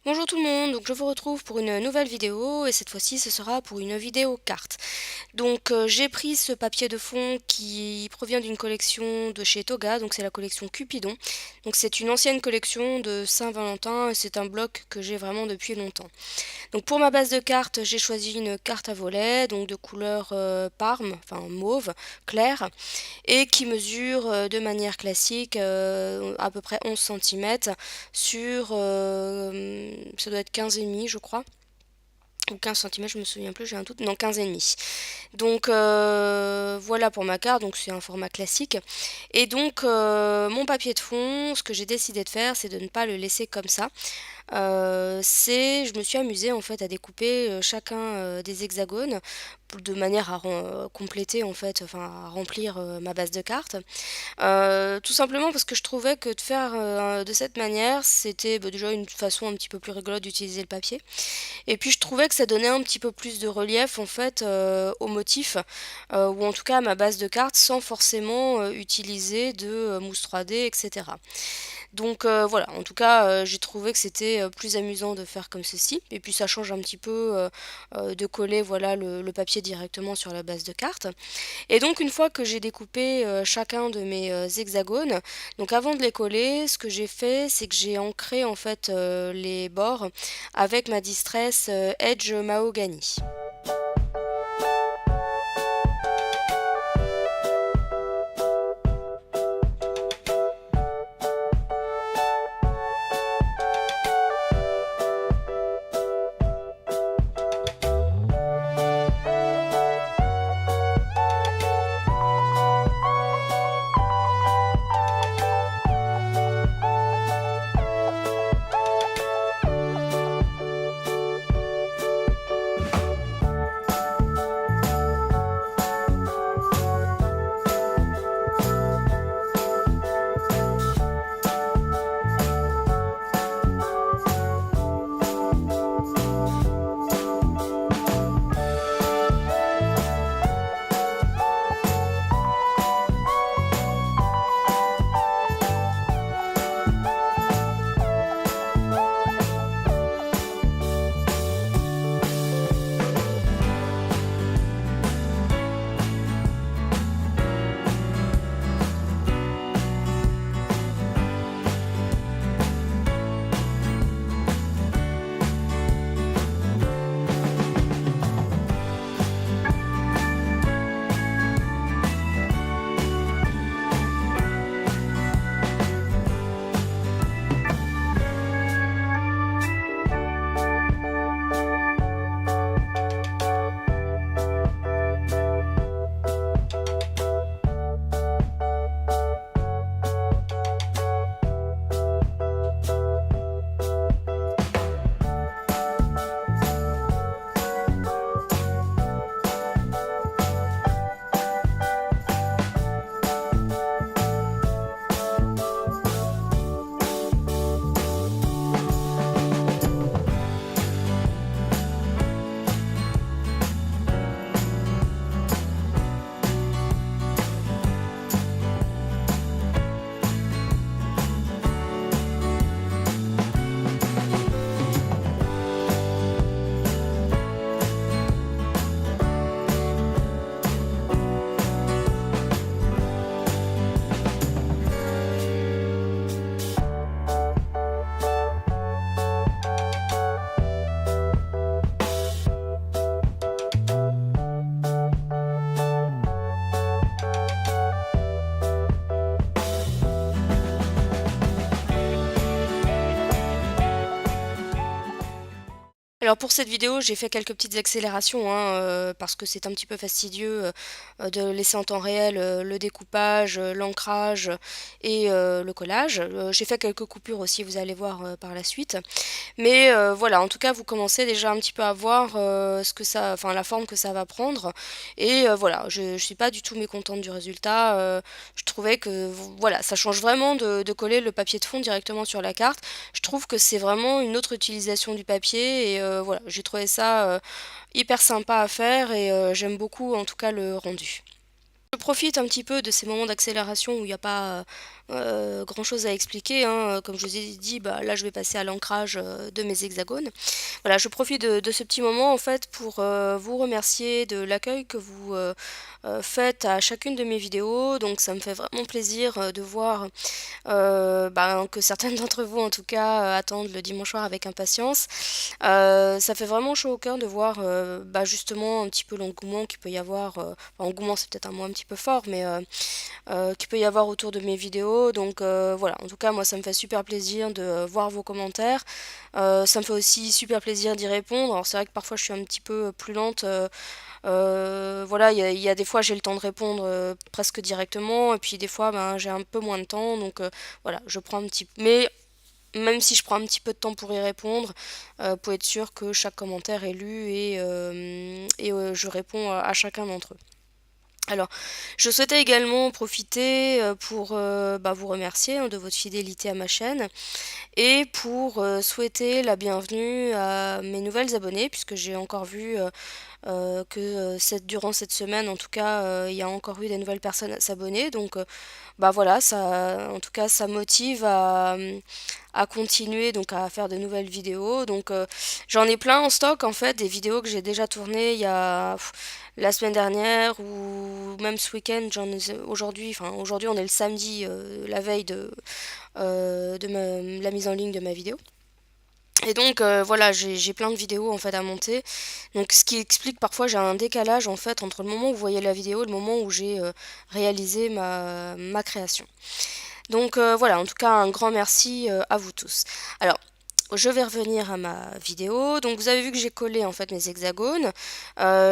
Bonjour tout le monde, donc je vous retrouve pour une nouvelle vidéo et cette fois-ci ce sera pour une vidéo carte. Donc j'ai pris ce papier de fond qui provient d'une collection de chez Toga, donc c'est la collection Cupidon. Donc c'est une ancienne collection de Saint-Valentin et c'est un bloc que j'ai vraiment depuis longtemps. Donc pour ma base de cartes, j'ai choisi une carte à volet, donc de couleur parme, enfin mauve, clair, et qui mesure de manière classique à peu près 11 cm sur, ça doit être 15,5 je crois, ou 15 cm, je me souviens plus, j'ai un doute, non 15,5. Donc voilà pour ma carte, donc c'est un format classique. Et donc mon papier de fond, ce que j'ai décidé de faire, c'est de ne pas le laisser comme ça. Je me suis amusée en fait à découper chacun des hexagones de manière à compléter en fait, enfin à remplir ma base de cartes. Tout simplement parce que je trouvais que de faire de cette manière, c'était déjà une façon un petit peu plus rigolote d'utiliser le papier. Et puis je trouvais que ça donnait un petit peu plus de relief en fait au motif, ou en tout cas à ma base de cartes, sans forcément utiliser de mousse 3D, etc. Donc voilà, en tout cas, j'ai trouvé que c'était plus amusant de faire comme ceci. Et puis ça change un petit peu de coller voilà, le papier directement sur la base de carte. Et donc une fois que j'ai découpé chacun de mes hexagones, donc avant de les coller, ce que j'ai fait, c'est que j'ai ancré en fait les bords avec ma Distress Edge Mahogany. Alors pour cette vidéo, j'ai fait quelques petites accélérations hein, parce que c'est un petit peu fastidieux de laisser en temps réel le découpage, l'ancrage et le collage. J'ai fait quelques coupures aussi, vous allez voir par la suite. Mais voilà, en tout cas, vous commencez déjà un petit peu à voir ce que ça, enfin la forme que ça va prendre. Et voilà, je suis pas du tout mécontente du résultat. Je trouvais que voilà, ça change vraiment de coller le papier de fond directement sur la carte. Je trouve que c'est vraiment une autre utilisation du papier et voilà, j'ai trouvé ça hyper sympa à faire et j'aime beaucoup en tout cas le rendu. Je profite un petit peu de ces moments d'accélération où il n'y a pas grand chose à expliquer, hein. Comme je vous ai dit, bah, là je vais passer à l'ancrage de mes hexagones. Voilà, je profite de ce petit moment en fait pour vous remercier de l'accueil que vous faites à chacune de mes vidéos. Donc ça me fait vraiment plaisir de voir ben, que certaines d'entre vous en tout cas attendent le dimanche soir avec impatience. Ça fait vraiment chaud au cœur de voir bah, justement un petit peu l'engouement qu'il peut y avoir. Enfin, engouement c'est peut-être un mot un petit peu fort, mais qu'il peut y avoir autour de mes vidéos. Donc voilà, en tout cas moi ça me fait super plaisir de voir vos commentaires. Ça me fait aussi super plaisir d'y répondre. Alors c'est vrai que parfois je suis un petit peu plus lente. Voilà, il y a des fois j'ai le temps de répondre presque directement, et puis des fois ben, j'ai un peu moins de temps. Donc voilà, je prends un petit... Mais même si je prends un petit peu de temps pour y répondre, pour être sûr que chaque commentaire est lu et je réponds à chacun d'entre eux. Alors, je souhaitais également profiter pour bah, vous remercier hein, de votre fidélité à ma chaîne et pour souhaiter la bienvenue à mes nouvelles abonnées, puisque j'ai encore vu que durant cette semaine, en tout cas, il y a encore eu des nouvelles personnes à s'abonner. Donc, bah voilà, ça, en tout cas, ça motive à continuer, donc à faire de nouvelles vidéos. Donc, j'en ai plein en stock, en fait, des vidéos que j'ai déjà tournées il y a la semaine dernière ou même ce week-end. Aujourd'hui, enfin, aujourd'hui, on est le samedi, la veille de la mise en ligne de ma vidéo. Et donc voilà, j'ai plein de vidéos en fait à monter. Donc ce qui explique parfois j'ai un décalage en fait entre le moment où vous voyez la vidéo et le moment où j'ai réalisé ma création. Donc voilà, en tout cas un grand merci à vous tous. Alors je vais revenir à ma vidéo. Donc vous avez vu que j'ai collé en fait mes hexagones.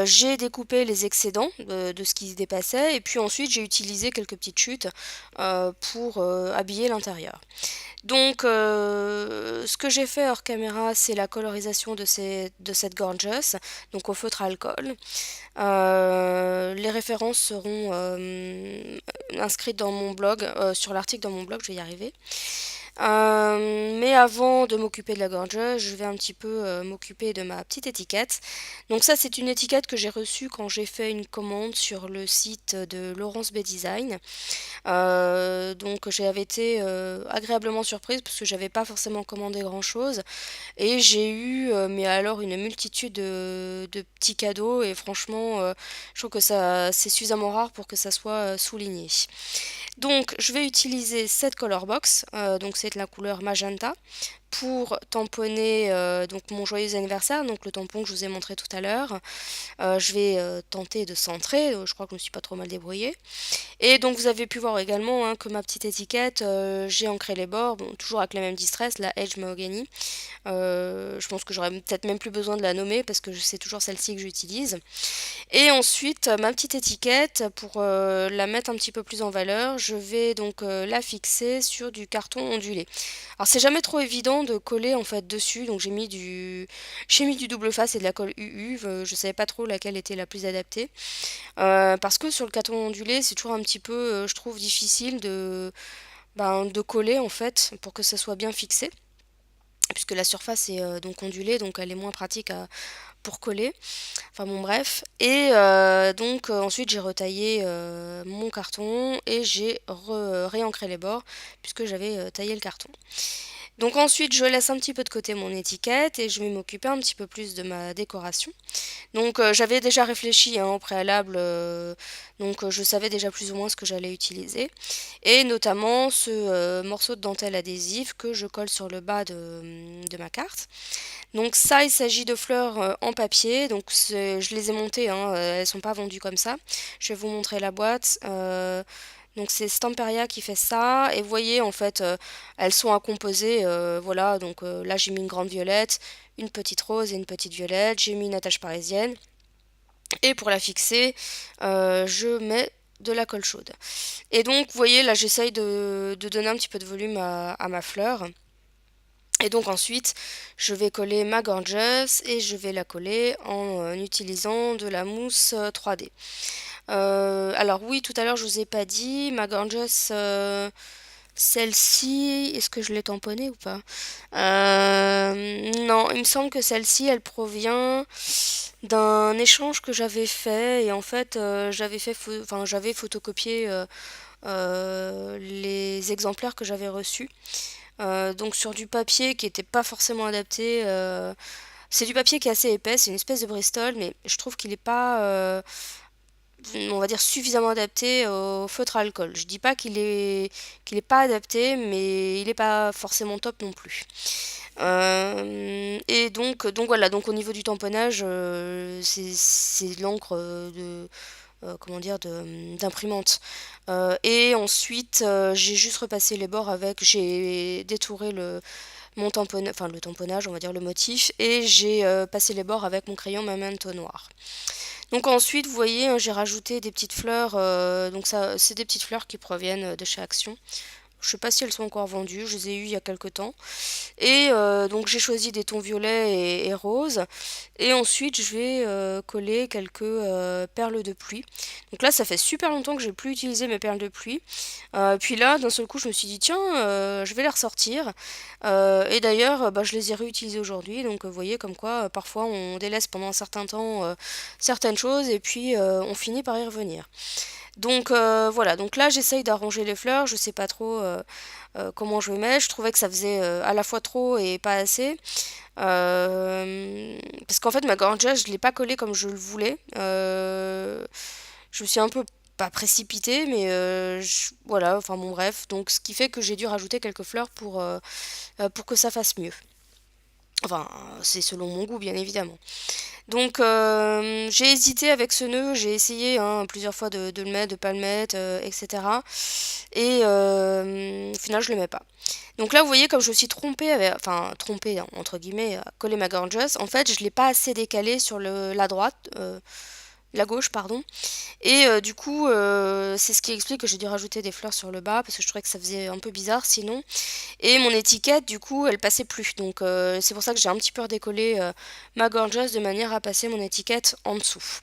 J'ai découpé les excédents de ce qui se dépassait et puis ensuite j'ai utilisé quelques petites chutes pour habiller l'intérieur. Donc, ce que j'ai fait hors caméra, c'est la colorisation de cette Gorgeous, donc au feutre alcool. Les références seront inscrites dans mon blog, sur l'article dans mon blog, je vais y arriver. Mais avant de m'occuper de la gorgeuse, je vais un petit peu m'occuper de ma petite étiquette. Donc ça, c'est une étiquette que j'ai reçue quand j'ai fait une commande sur le site de Laurence B Design. Donc j'avais été agréablement surprise parce que j'avais pas forcément commandé grand chose et j'ai eu mais alors une multitude de petits cadeaux et franchement je trouve que ça c'est suffisamment rare pour que ça soit souligné. Donc je vais utiliser cette color box, donc c'est la couleur magenta, pour tamponner donc mon joyeux anniversaire, donc le tampon que je vous ai montré tout à l'heure. Je vais tenter de centrer, je crois que je me suis pas trop mal débrouillée. Et donc vous avez pu voir également hein, que ma petite étiquette, j'ai ancré les bords, bon, toujours avec la même distress, la Edge Mahogany. Je pense que j'aurais peut-être même plus besoin de la nommer parce que c'est toujours celle-ci que j'utilise. Et ensuite, ma petite étiquette, pour la mettre un petit peu plus en valeur, je vais donc la fixer sur du carton ondulé. Alors c'est jamais trop évident de coller en fait dessus, donc j'ai mis du double face et de la colle UU, je savais pas trop laquelle était la plus adaptée. Parce que sur le carton ondulé, c'est toujours un petit peu, je trouve, difficile de coller en fait pour que ça soit bien fixé puisque la surface est donc ondulée, donc elle est moins pratique pour coller. Enfin bon bref. Et donc ensuite j'ai retaillé mon carton et j'ai réancré les bords puisque j'avais taillé le carton. Donc ensuite je laisse un petit peu de côté mon étiquette et je vais m'occuper un petit peu plus de ma décoration. Donc j'avais déjà réfléchi hein, au préalable, donc je savais déjà plus ou moins ce que j'allais utiliser. Et notamment ce morceau de dentelle adhésive que je colle sur le bas de ma carte. Donc ça, il s'agit de fleurs en papier, donc je les ai montées, hein, elles sont pas vendues comme ça. Je vais vous montrer la boîte. Donc c'est Stamperia qui fait ça et vous voyez en fait elles sont à composer voilà donc là j'ai mis une grande violette, une petite rose et une petite violette, j'ai mis une attache parisienne et pour la fixer je mets de la colle chaude. Et donc vous voyez là j'essaye de donner un petit peu de volume à ma fleur. Et donc ensuite, je vais coller ma gorgeous et je vais la coller en utilisant de la mousse 3D. Alors oui, tout à l'heure je vous ai pas dit, ma gorgeous, celle-ci, est-ce que je l'ai tamponnée ou pas? Non, il me semble que celle-ci, elle provient d'un échange que j'avais fait et en fait j'avais photocopié les exemplaires que j'avais reçus. Donc sur du papier qui n'était pas forcément adapté. C'est du papier qui est assez épais, c'est une espèce de Bristol, mais je trouve qu'il n'est pas, on va dire, suffisamment adapté au feutre à alcool. Je dis pas qu'il est pas adapté, mais il n'est pas forcément top non plus. Et donc voilà, donc au niveau du tamponnage, c'est de l'encre comment dire, d'imprimante. Et ensuite, j'ai juste repassé les bords j'ai détouré mon tamponnage, enfin le tamponnage, on va dire le motif, et j'ai passé les bords avec mon crayon Memento noir. Donc ensuite, vous voyez, hein, j'ai rajouté des petites fleurs, donc ça, c'est des petites fleurs qui proviennent de chez Action. Je sais pas si elles sont encore vendues, je les ai eues il y a quelques temps. Et donc j'ai choisi des tons violets et roses. Et ensuite je vais coller quelques perles de pluie. Donc là ça fait super longtemps que j'ai plus utilisé mes perles de pluie. Puis là d'un seul coup je me suis dit tiens je vais les ressortir. Et d'ailleurs bah, je les ai réutilisées aujourd'hui. Donc vous voyez comme quoi parfois on délaisse pendant un certain temps certaines choses et puis on finit par y revenir. Donc voilà, donc là j'essaye d'arranger les fleurs, je sais pas trop comment je vais mettre, je trouvais que ça faisait à la fois trop et pas assez. Parce qu'en fait ma gorgeuse je l'ai pas collée comme je le voulais. Je me suis un peu pas précipitée mais voilà, enfin bon bref, donc ce qui fait que j'ai dû rajouter quelques fleurs pour que ça fasse mieux. Enfin, c'est selon mon goût bien évidemment. Donc j'ai hésité avec ce nœud, j'ai essayé hein, plusieurs fois de le mettre, de pas le mettre, etc. Et au final je le mets pas. Donc là vous voyez comme je me suis trompée, enfin trompée hein, entre guillemets, à coller ma gorgeous, en fait je l'ai pas assez décalé sur la droite, la gauche pardon. Et du coup c'est ce qui explique que j'ai dû rajouter des fleurs sur le bas parce que je trouvais que ça faisait un peu bizarre sinon. Et mon étiquette, du coup, elle passait plus. Donc c'est pour ça que j'ai un petit peu redécollé ma gorgeous de manière à passer mon étiquette en dessous.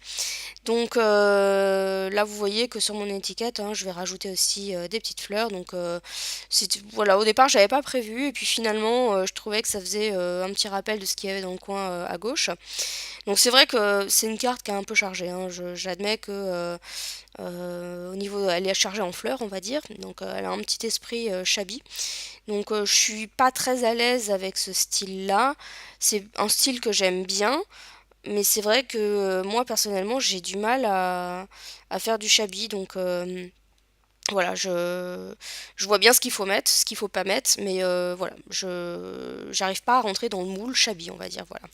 Donc là, vous voyez que sur mon étiquette, hein, je vais rajouter aussi des petites fleurs. Donc voilà, au départ, j'avais pas prévu. Et puis finalement, je trouvais que ça faisait un petit rappel de ce qu'il y avait dans le coin à gauche. Donc c'est vrai que c'est une carte qui est un peu chargée. Hein. J'admets que au niveau, elle est chargée en fleurs, on va dire. Donc elle a un petit esprit shabby. Donc je suis pas très à l'aise avec ce style-là. C'est un style que j'aime bien, mais c'est vrai que moi personnellement j'ai du mal à faire du shabby. Donc voilà, je vois bien ce qu'il faut mettre, ce qu'il faut pas mettre, mais voilà, j'arrive pas à rentrer dans le moule shabby, on va dire. Voilà.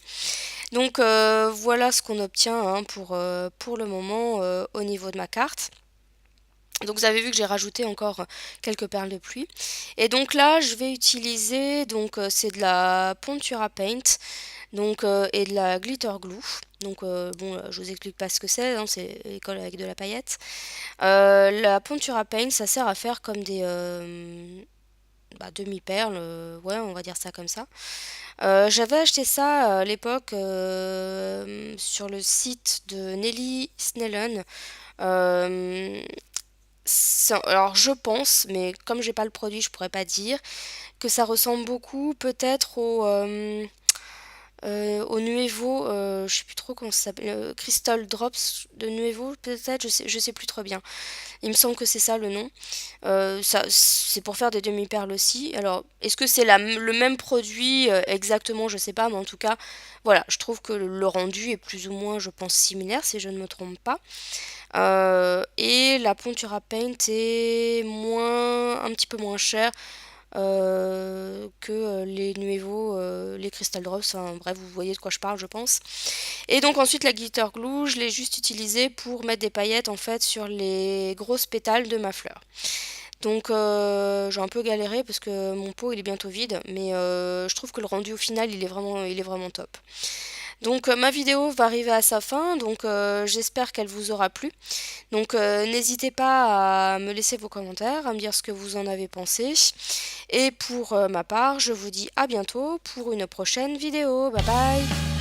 Donc voilà ce qu'on obtient hein, pour le moment au niveau de ma carte. Donc vous avez vu que j'ai rajouté encore quelques perles de pluie. Et donc là, je vais utiliser, donc c'est de la Pontura Paint donc, et de la Glitter Glue. Donc bon, je vous explique pas ce que c'est, hein, c'est l'école avec de la paillette. La Pontura Paint, ça sert à faire comme des bah, demi-perles, ouais, on va dire ça comme ça. J'avais acheté ça à l'époque sur le site de Nelly Snellen. Euh, alors je pense, mais comme j'ai pas le produit, je pourrais pas dire, que ça ressemble beaucoup peut-être au Nuevo, je sais plus trop comment ça s'appelle, Crystal Drops de Nuevo peut-être, je sais plus trop bien. Il me semble que c'est ça le nom. Ça, c'est pour faire des demi-perles aussi. Alors, est-ce que c'est le même produit exactement? Je sais pas, mais en tout cas, voilà, je trouve que le rendu est plus ou moins, je pense, similaire si je ne me trompe pas. Et la Pontura Paint est un petit peu moins chère que les Nuevo, les Crystal Drops. Enfin, bref, vous voyez de quoi je parle, je pense. Et donc ensuite la glitter glue, je l'ai juste utilisée pour mettre des paillettes en fait sur les grosses pétales de ma fleur. Donc j'ai un peu galéré parce que mon pot il est bientôt vide, mais je trouve que le rendu au final il est vraiment top. Donc ma vidéo va arriver à sa fin, donc j'espère qu'elle vous aura plu. Donc n'hésitez pas à me laisser vos commentaires, à me dire ce que vous en avez pensé. Et pour ma part, je vous dis à bientôt pour une prochaine vidéo. Bye bye!